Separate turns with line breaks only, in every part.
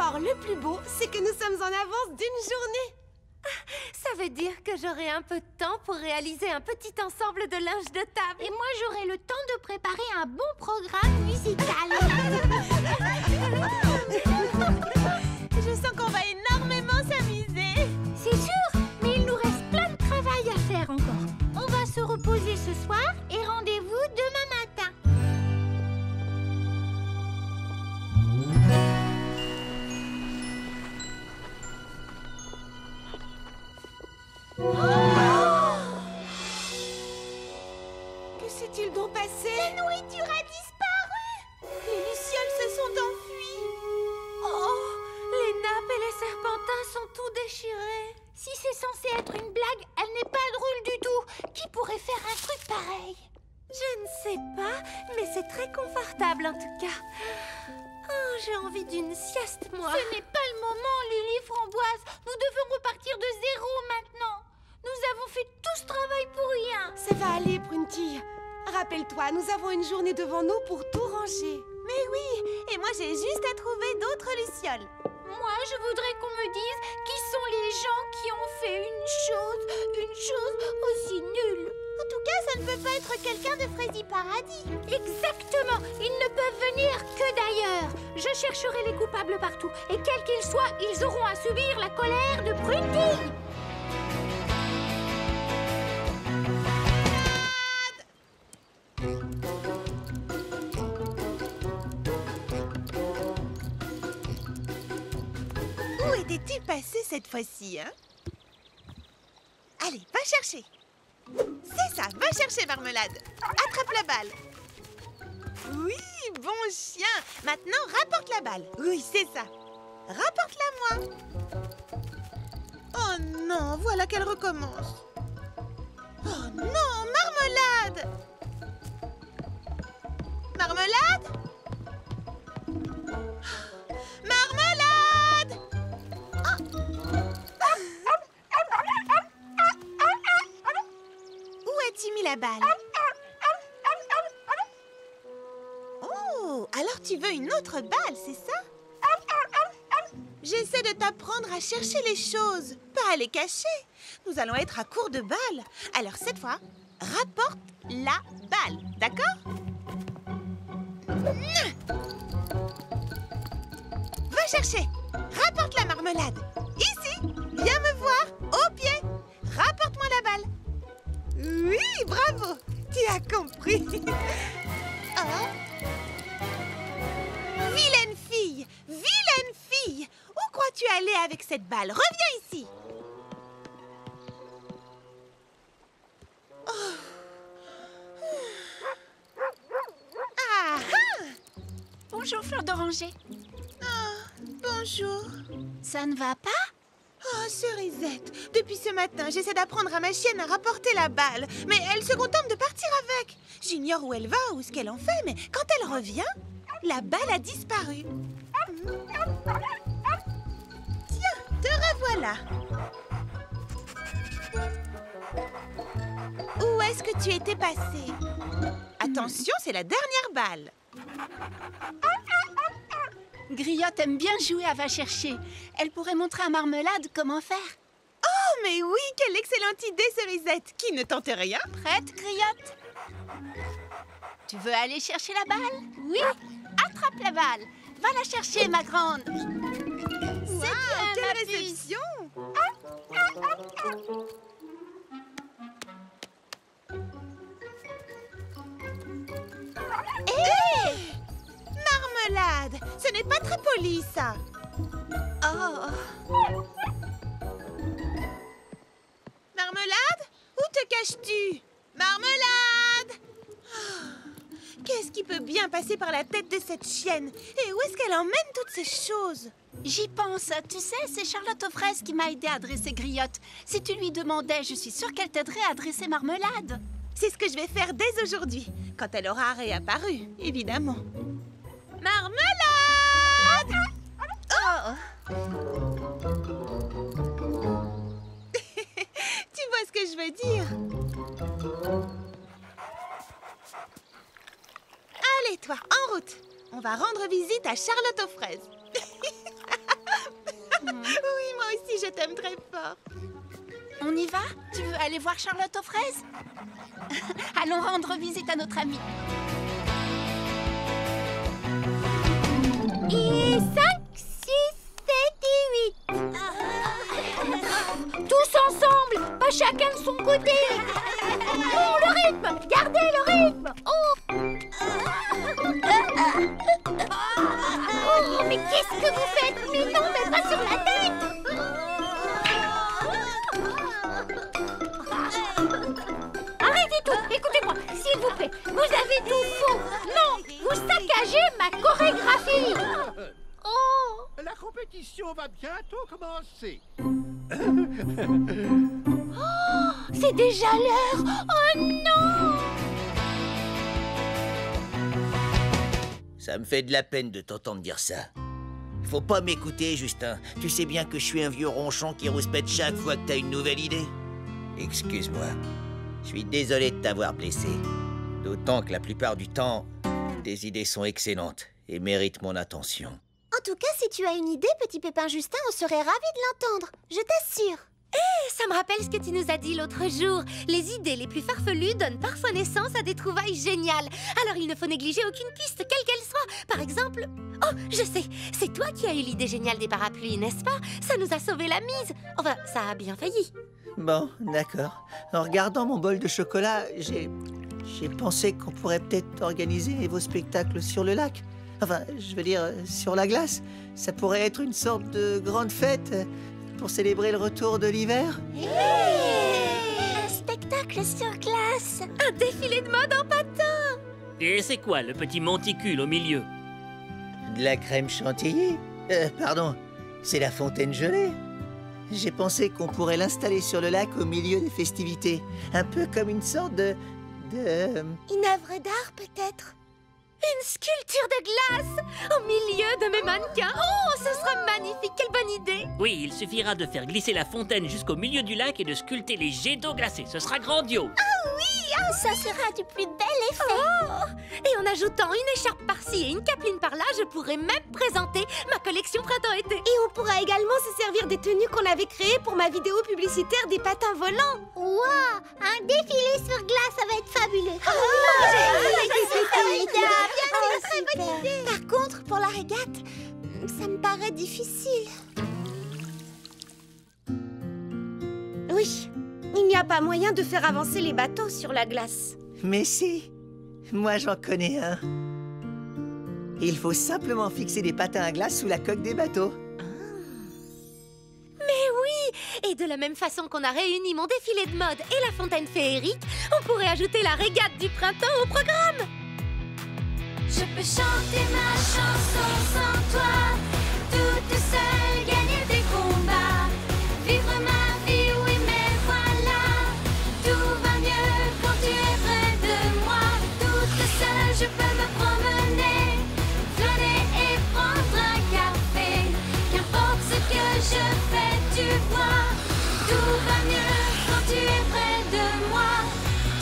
encore le plus beau, c'est que nous sommes en avance d'une journée.
Ça veut dire que j'aurai un peu de temps pour réaliser un petit ensemble de linge de table.
Et moi, j'aurai le temps de préparer un bon programme musical.
Je sens qu'on va énormément s'amuser.
C'est sûr, mais il nous reste plein de travail à faire encore. On va se reposer ce soir et rendez-vous demain matin.
Que s'est-il donc passé?
La nourriture a disparu.
Les lucioles se sont enfuies.
Oh, les nappes et les serpentins sont tout déchirés.
Si c'est censé être une blague, elle n'est pas drôle du tout. Qui pourrait faire un truc pareil?
Je ne sais pas, mais c'est très confortable en tout cas. Oh, j'ai envie d'une sieste, moi.
Ce n'est pas le moment, Lily Framboise. Nous devons repartir de zéro maintenant. Nous avons fait tout ce travail pour rien.
Ça va aller, Prunty. Rappelle-toi, nous avons une journée devant nous pour tout ranger. Mais oui, et moi j'ai juste à trouver d'autres lucioles.
Moi, je voudrais qu'on me dise qui sont les gens qui ont fait une chose aussi nulle.
En tout cas, ça ne peut pas être quelqu'un de Freddy Paradis.
Exactement. Ils ne peuvent venir que d'ailleurs. Je chercherai les coupables partout. Et quels qu'ils soient, ils auront à subir la colère de Prunty.
Où étais-tu passé cette fois-ci, hein? Allez, va chercher. C'est ça, va chercher, Marmelade. Attrape la balle. Oui, bon chien. Maintenant, rapporte la balle. Oui, c'est ça. Rapporte-la moi. Oh non, voilà qu'elle recommence. Oh non, Marmelade. Marmelade? Marmelade! Où as-tu mis la balle? Oh, alors tu veux une autre balle, c'est ça? J'essaie de t'apprendre à chercher les choses, pas à les cacher. Nous allons être à court de balles. Alors cette fois, rapporte la balle, d'accord? Va chercher. Rapporte la marmelade. Ici, viens me voir, au pied. Rapporte-moi la balle. Oui, bravo. Tu as compris. Oh. Vilaine fille, vilaine fille. Où crois-tu aller avec cette balle? Reviens ici. Oh. Ah, ah.
Bonjour, Fleur d'Oranger.
Oh, bonjour.
Ça ne va pas?
Oh, Cerisette, depuis ce matin, j'essaie d'apprendre à ma chienne à rapporter la balle, mais elle se contente de partir avec. J'ignore où elle va ou ce qu'elle en fait, mais quand elle revient, la balle a disparu. Tiens, te revoilà. Où est-ce que tu étais passée? Attention, c'est la dernière balle.
Griotte aime bien jouer à va chercher. Elle pourrait montrer à Marmelade comment faire.
Oh, mais oui, quelle excellente idée, Cerisette. Qui ne tente rien.
Prête, Griotte? Tu veux aller chercher la balle?
Oui.
Attrape la balle. Va la chercher, ma grande.
Wow,
C'est bien,
quelle
ma puce.
réception. Hé! Marmelade, ce n'est pas très poli, ça.
Oh,
Marmelade, où te caches-tu? Marmelade! Oh, qu'est-ce qui peut bien passer par la tête de cette chienne? Et où est-ce qu'elle emmène toutes ces choses?
J'y pense. Tu sais, c'est Charlotte aux fraises qui m'a aidé à dresser Griotte. Si tu lui demandais, je suis sûre qu'elle t'aiderait à dresser Marmelade.
C'est ce que je vais faire dès aujourd'hui, quand elle aura réapparu, évidemment. Marmelade!
Oh!
Tu vois ce que je veux dire? Allez, toi, en route. On va rendre visite à Charlotte aux fraises. Oui, moi aussi, je t'aime très fort.
On y va? Tu veux aller voir Charlotte aux fraises? Allons rendre visite à notre amie.
Et 5, 6, 7 et 8. Tous ensemble, pas chacun de son côté. Oh, le rythme! Gardez le rythme! Oh! Oh, mais qu'est-ce que vous faites? Mais non, mais pas sur la tête! Arrêtez tout! Écoutez-moi, s'il vous plaît, vous avez tout faux! Non, vous saccagez ma chorégraphie! Oh!
La compétition va bientôt commencer.
C'est déjà l'heure! Oh non!
Ça me fait de la peine de t'entendre dire ça. Faut pas m'écouter, Justin. Tu sais bien que je suis un vieux ronchon qui rouspète chaque fois que t'as une nouvelle idée. Excuse-moi. Je suis désolé de t'avoir blessé. D'autant que la plupart du temps, tes idées sont excellentes et méritent mon attention.
En tout cas, si tu as une idée, petit pépin Justin, on serait ravis de l'entendre. Je t'assure. Ça me rappelle ce que tu nous as dit l'autre jour. Les idées les plus farfelues donnent parfois naissance à des trouvailles géniales. Alors il ne faut négliger aucune piste, quelle qu'elle soit. Par exemple... Oh, je sais, c'est toi qui as eu l'idée géniale des parapluies, n'est-ce pas? Ça nous a sauvé la mise. Enfin, ça a bien failli.
Bon, d'accord. En regardant mon bol de chocolat, j'ai pensé qu'on pourrait peut-être organiser vos spectacles sur le lac. Enfin, je veux dire, sur la glace. Ça pourrait être une sorte de grande fête pour célébrer le retour de l'hiver.
Un spectacle sur glace.
Un défilé de mode en patin.
Et c'est quoi le petit monticule au milieu?
De la crème chantilly? Pardon, c'est la fontaine gelée. J'ai pensé qu'on pourrait l'installer sur le lac au milieu des festivités. Un peu comme une sorte de...
Une œuvre d'art, peut-être?
Une sculpture de glace au milieu de mes mannequins. Oh, ce sera magnifique, quelle bonne idée.
Oui, il suffira de faire glisser la fontaine jusqu'au milieu du lac et de sculpter les jets d'eau glacée. Ce sera grandiose.
Ça sera du plus bel effet.
Oh, et en ajoutant une écharpe par-ci et une capeline par-là, je pourrais même présenter ma collection printemps-été.
Et on pourra également se servir des tenues qu'on avait créées pour ma vidéo publicitaire des patins volants.
Waouh, un défilé sur glace, ça va être fabuleux.
Par contre, pour la régate, ça me paraît difficile. Oui, il n'y a pas moyen de faire avancer les bateaux sur la glace.
Mais si, moi j'en connais un. Il faut simplement fixer des patins à glace sous la coque des bateaux.
Mais oui, et de la même façon qu'on a réuni mon défilé de mode et la fontaine féerique, on pourrait ajouter la régate du printemps au programme.
Je peux chanter ma chanson sans toi, toute seule gagner des combats, vivre ma vie, oui mais voilà, tout va mieux quand tu es près de moi. Toute seule je peux me promener, flâner et prendre un café, qu'importe ce que je fais tu vois, tout va mieux quand tu es près de moi,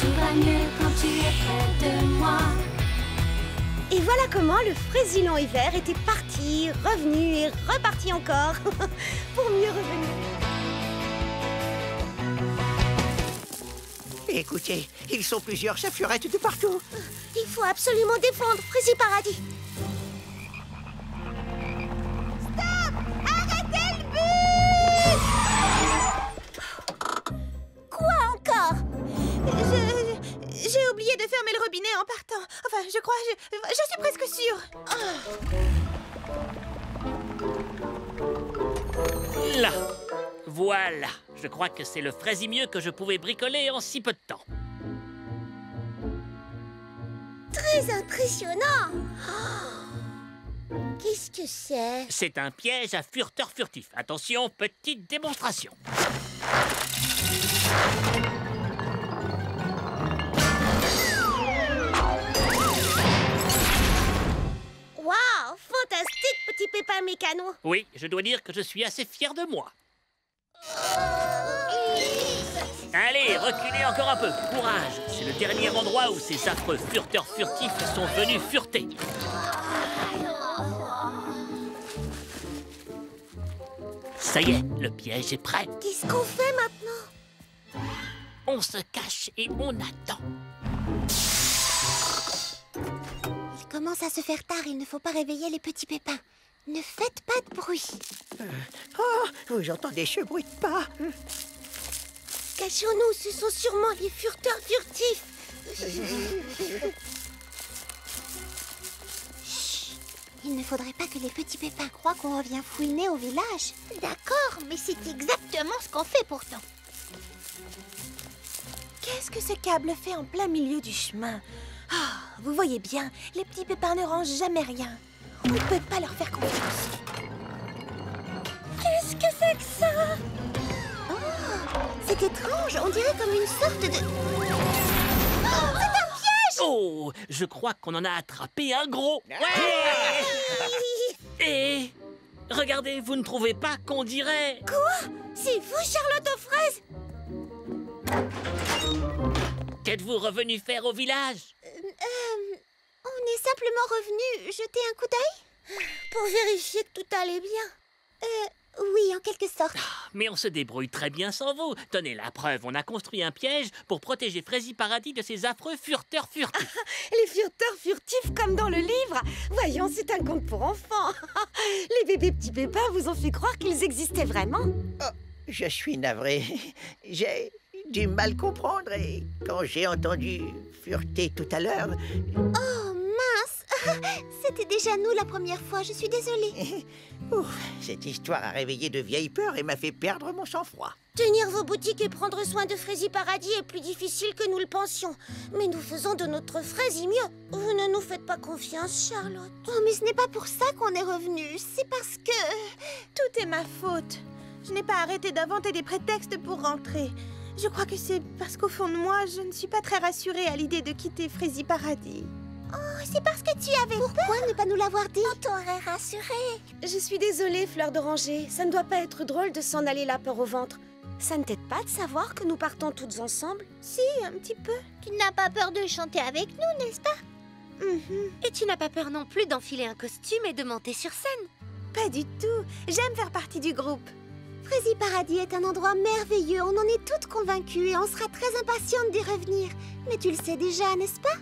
tout va mieux quand tu es près de moi.
Et voilà comment le Fraisillon hiver était parti, revenu et reparti encore, pour mieux revenir.
Écoutez, ils sont plusieurs chafurettes de partout.
Il faut absolument défendre Frésil Paradis. Stop! Arrêtez le bus! Quoi encore?
J'ai oublié de fermer le robinet en partant. Enfin, je crois, je suis presque sûre.
Là, voilà. Je crois que c'est le fraisimieux que je pouvais bricoler en si peu de temps.
Très impressionnant! Qu'est-ce que c'est?
C'est un piège à fureteur furtif. Attention, petite démonstration.
Waouh! Fantastique, petit pépin mécano!
Oui, je dois dire que je suis assez fier de moi. Allez, reculez encore un peu. Courage, c'est le dernier endroit où ces affreux fureteurs furtifs sont venus fureter. Ça y est, le piège est prêt.
Qu'est-ce qu'on fait maintenant?
On se cache et on attend.
Il commence à se faire tard, il ne faut pas réveiller les petits pépins. Ne faites pas de bruit.
Oh, j'entendais ce bruit de pas.
Cachons-nous, ce sont sûrement les furteurs furtifs. Chut. Il ne faudrait pas que les petits pépins croient qu'on revient fouiner au village.
D'accord, mais c'est exactement ce qu'on fait pourtant.
Qu'est-ce que ce câble fait en plein milieu du chemin? Ah, vous voyez bien, les petits pépins ne rangent jamais rien. On ne peut pas leur faire confiance.
Qu'est-ce que c'est que ça? Oh, c'est étrange, on dirait comme une sorte de... Oh, c'est un piège!
Oh, je crois qu'on en a attrapé un gros. Ouais. Et regardez, vous ne trouvez pas qu'on dirait...
Quoi? C'est vous, Charlotte aux fraises?
Qu'êtes-vous revenu faire au village?
On est simplement revenu jeter un coup d'œil pour vérifier que tout allait bien. Oui, en quelque sorte.
Mais on se débrouille très bien sans vous. Tenez la preuve, on a construit un piège pour protéger Frézy Paradis de ces affreux furteurs furtifs.
Les furteurs furtifs comme dans le livre. Voyons, c'est un conte pour enfants. Les bébés petits pépins vous ont fait croire qu'ils existaient vraiment.
Oh, je suis navré. J'ai du mal comprendre et quand j'ai entendu fureter tout à l'heure...
Oh, mince! C'était déjà nous la première fois, je suis désolée.
Ouf, cette histoire a réveillé de vieilles peurs et m'a fait perdre mon sang-froid.
Tenir vos boutiques et prendre soin de Frézy Paradis est plus difficile que nous le pensions. Mais nous faisons de notre Frézy mieux. Vous ne nous faites pas confiance, Charlotte. Oh, mais ce n'est pas pour ça qu'on est revenu. C'est parce que...
Tout est ma faute. Je n'ai pas arrêté d'inventer des prétextes pour rentrer. Je crois que c'est parce qu'au fond de moi, je ne suis pas très rassurée à l'idée de quitter Frézy Paradis.
Oh, c'est parce que tu avais peur. Pourquoi ne pas nous l'avoir dit? On t'aurait rassurée.
Je suis désolée, Fleur d'Oranger. Ça ne doit pas être drôle de s'en aller la peur au ventre. Ça ne t'aide pas de savoir que nous partons toutes ensemble?
Si, un petit peu.
Tu n'as pas peur de chanter avec nous, n'est-ce pas?
Et tu n'as pas peur non plus d'enfiler un costume et de monter sur scène?
Pas du tout. J'aime faire partie du groupe.
Frézy Paradis est un endroit merveilleux. On en est toutes convaincues et on sera très impatientes d'y revenir. Mais tu le sais déjà, n'est-ce pas?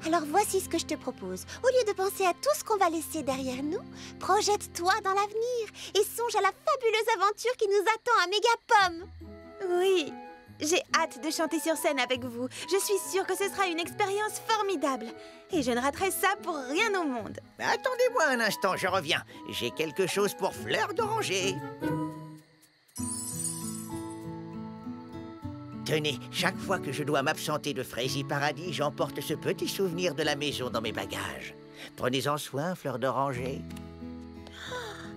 Alors voici ce que je te propose. Au lieu de penser à tout ce qu'on va laisser derrière nous, projette-toi dans l'avenir et songe à la fabuleuse aventure qui nous attend à Mégapomme.
Oui, j'ai hâte de chanter sur scène avec vous. Je suis sûre que ce sera une expérience formidable. Et je ne raterai ça pour rien au monde.
Attendez-moi un instant, je reviens. J'ai quelque chose pour Fleur d'Oranger. Tenez, chaque fois que je dois m'absenter de Frézy Paradis, j'emporte ce petit souvenir de la maison dans mes bagages. Prenez-en soin, Fleur d'Oranger.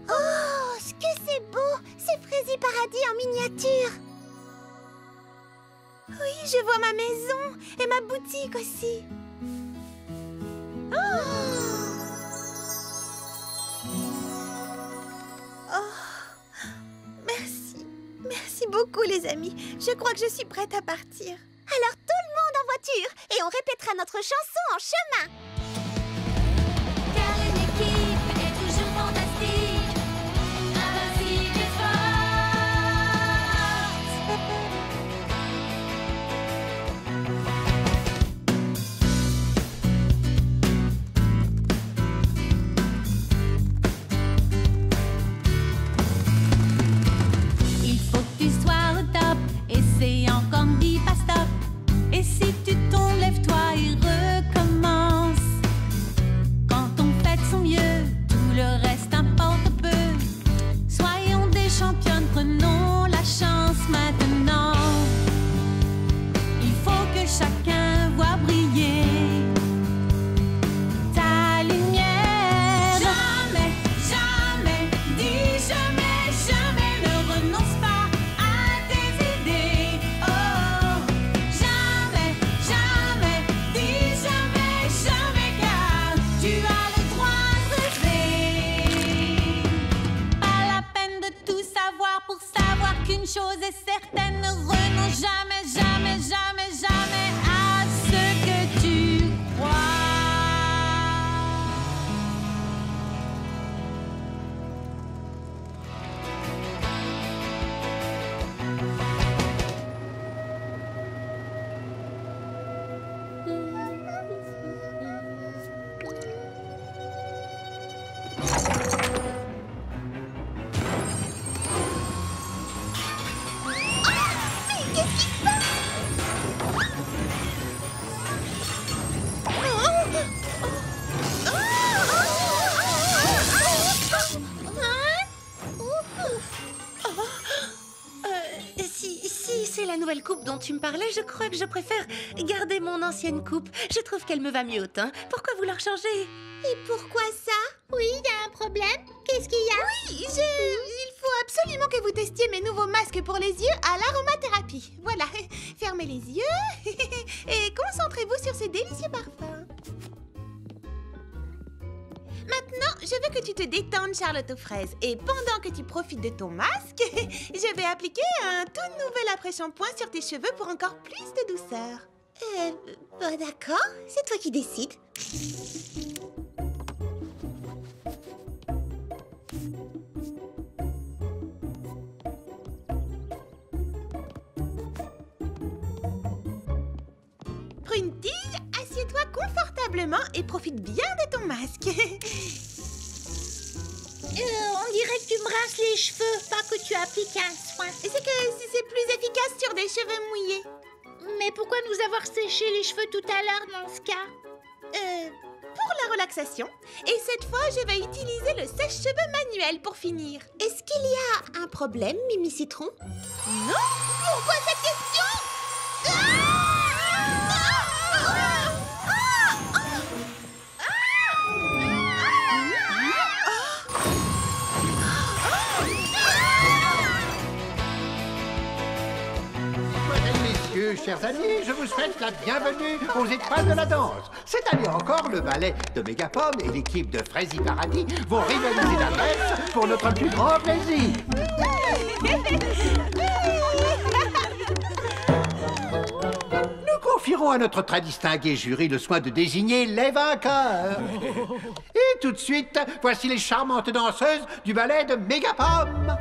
Oh, ce que c'est beau! C'est Frézy Paradis en miniature.
Oui, je vois ma maison et ma boutique aussi. Merci beaucoup, les amis. Je crois que je suis prête à partir.
Alors tout le monde en voiture et on répétera notre chanson en chemin.
Car une équipe est toujours fantastique, invincible et
Il faut que tu sois au top, et c'est encore dit pas stop. Et si tu tombes, lève-toi et recommence.
Si c'est la nouvelle coupe dont tu me parlais, je crois que je préfère garder mon ancienne coupe. Je trouve qu'elle me va mieux au teint. Pourquoi vouloir changer?
Et pourquoi ça?
Oui, il y a un problème. Qu'est-ce qu'il y a?
Oui, il faut absolument que vous testiez mes nouveaux masques pour les yeux à l'aromathérapie. Voilà, fermez les yeux et concentrez-vous sur ces délicieux parfums. Maintenant, je veux que tu te détendes, Charlotte aux fraises. Et pendant que tu profites de ton masque, je vais appliquer un tout nouvel après-shampoing sur tes cheveux pour encore plus de douceur.
D'accord, c'est toi qui décides.
Prunty, assieds-toi confortablement et profite bien de ton masque.
On dirait que tu me rinces les cheveux, pas que tu appliques un soin.
C'est que c'est plus efficace sur des cheveux mouillés.
Mais pourquoi nous avoir séché les cheveux tout à l'heure dans ce cas?
Pour la relaxation. Et cette fois, je vais utiliser le sèche-cheveux manuel pour finir.
Est-ce qu'il y a un problème, Mimi Citron?
Non? Pourquoi cette question?
Chers amis, je vous souhaite la bienvenue aux Étoiles de la danse. Cette année encore, le ballet de Mégapom et l'équipe de Frézy Paradis vont rivaliser d'adresse pour notre plus grand plaisir. Nous confierons à notre très distingué jury le soin de désigner les vainqueurs. Et tout de suite, voici les charmantes danseuses du ballet de Mégapom.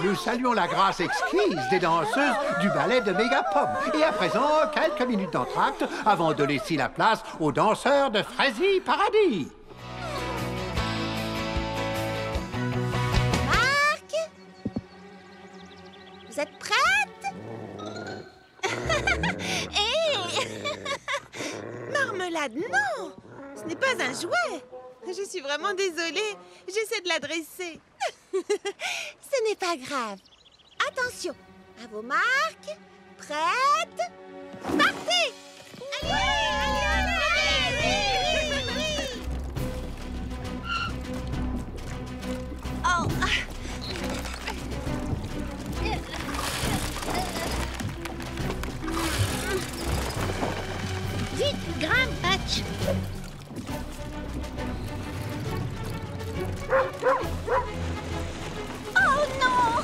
Nous saluons la grâce exquise des danseuses du ballet de Mégapom. Et à présent, quelques minutes d'entracte avant de laisser la place aux danseurs de Frézy Paradis.
Marc, vous êtes prête? Marmelade, non! Ce n'est pas un jouet. Je suis vraiment désolée. J'essaie de la dresser. Ce n'est pas grave. Attention, à vos marques. Prêtes? Partez!
Oh. Vite, grimpe, Patch.
Oh non!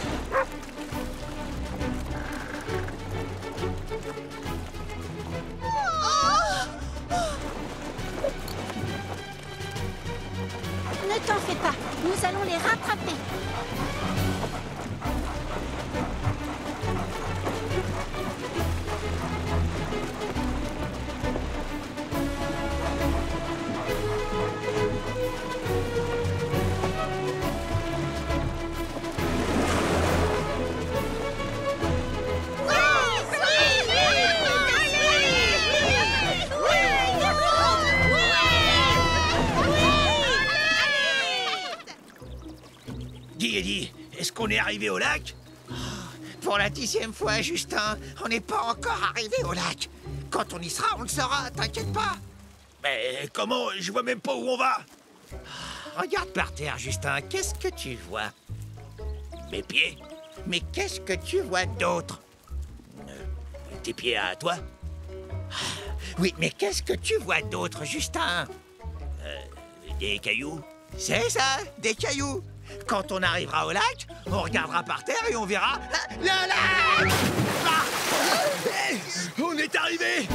Ne t'en fais pas, nous allons les rattraper.
Dis, est-ce qu'on est arrivé au lac? Pour la 10e fois, Justin, on n'est pas encore arrivé au lac. Quand on y sera, on le saura, t'inquiète pas. Mais comment? Je vois même pas où on va. Regarde par terre, Justin, qu'est-ce que tu vois? Mes pieds? Mais qu'est-ce que tu vois d'autre? Tes pieds à toi? Oui, mais qu'est-ce que tu vois d'autre, Justin? Des cailloux? C'est ça, des cailloux. Quand on arrivera au lac, on regardera par terre et on verra le lac! Ah! On est arrivé!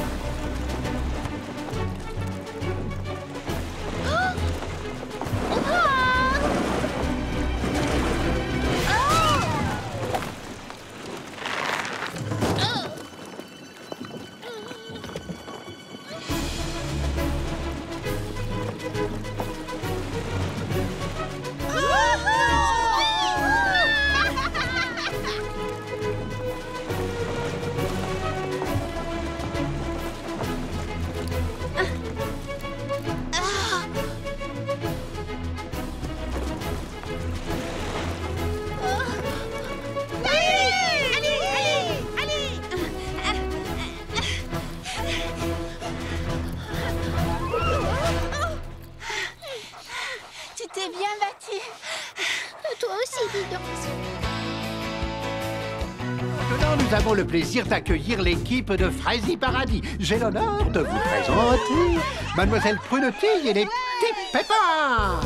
On
T'es bien battue.
Toi aussi, dis donc.
Maintenant, nous avons le plaisir d'accueillir l'équipe de Frazy Paradis. J'ai l'honneur de vous présenter Mademoiselle Prunetille et les petits pépins.